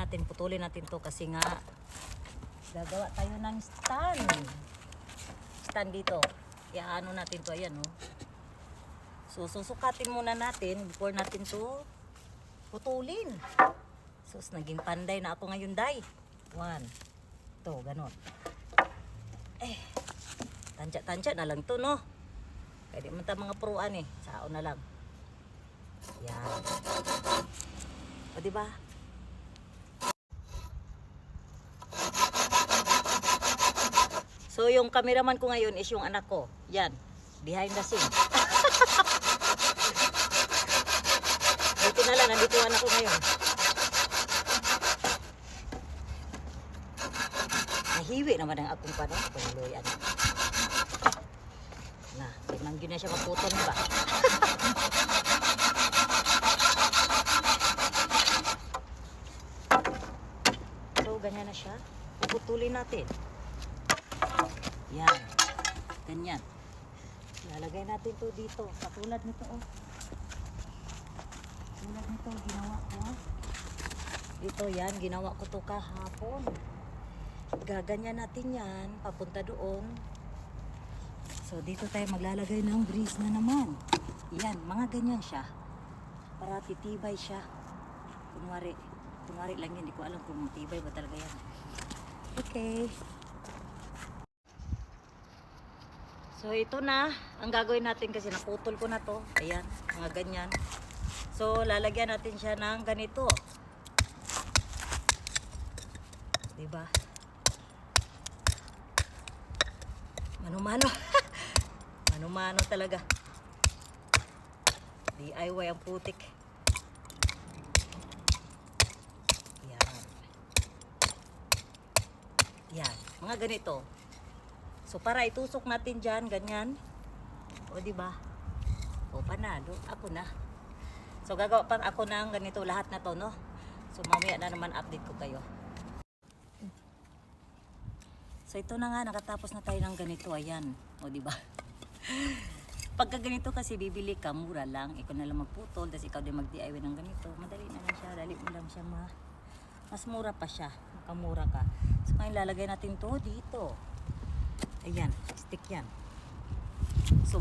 natin, putulin natin to kasi nga gagawa tayo ng stand dito. Iaano natin to, ayan oh. So susukatin muna natin before natin to putulin. So naging panday na ako ngayon, day. 1 to ganon. Tansya na lang to, no? Pwede man ta mga pruan eh. Sao na lang. Yan. O diba? So yung cameraman ko ngayon is yung anak ko. Yan. Behind the scene. Buti na lang, nandito yung anak ko ngayon. Nahiwi naman ang akong pano. Panguluyan. Na, tignan yun na siya maputol ba? So, ganyan na siya. Puputulin natin. Yan. Ganyan. Lalagay natin to dito. Katulad nito, oh. Katulad nito, ginawa ko. Dito, yan. Ginawa ko to kahapon. Gaganyan natin yan. Papunta doon. So, dito tayo maglalagay ng grease na naman. Yan, mga ganyan siya. Para titibay siya. Kunwari lang yan. Hindi ko alam kung tibay ba talaga yan. Okay. So, ito na. Ang gagawin natin kasi naputol ko na to. Ayan, mga ganyan. So, lalagyan natin siya ng ganito. Diba? Mano-mano. Mano-mano talaga. DIY ang putik. Yan. Yan. Mga ganito. So, para itusok natin dyan, ganyan. O, diba? O, panalo. Ako na. So, gagawa pa ako ng ganito. Lahat na to, no? So, mamaya na naman update ko kayo. So, ito na nga. Nakatapos na tayo ng ganito. Ayan. O, diba? Pagka ganito kasi bibili ka, mura lang. Ikaw na lang magputol, tapos ikaw din mag-DIY ng ganito. Madali na lang siya. Dali mo lang siya mas mura pa siya. Makamura ka. So, ngayon lalagay natin to dito. Ayan. Stick yan. So,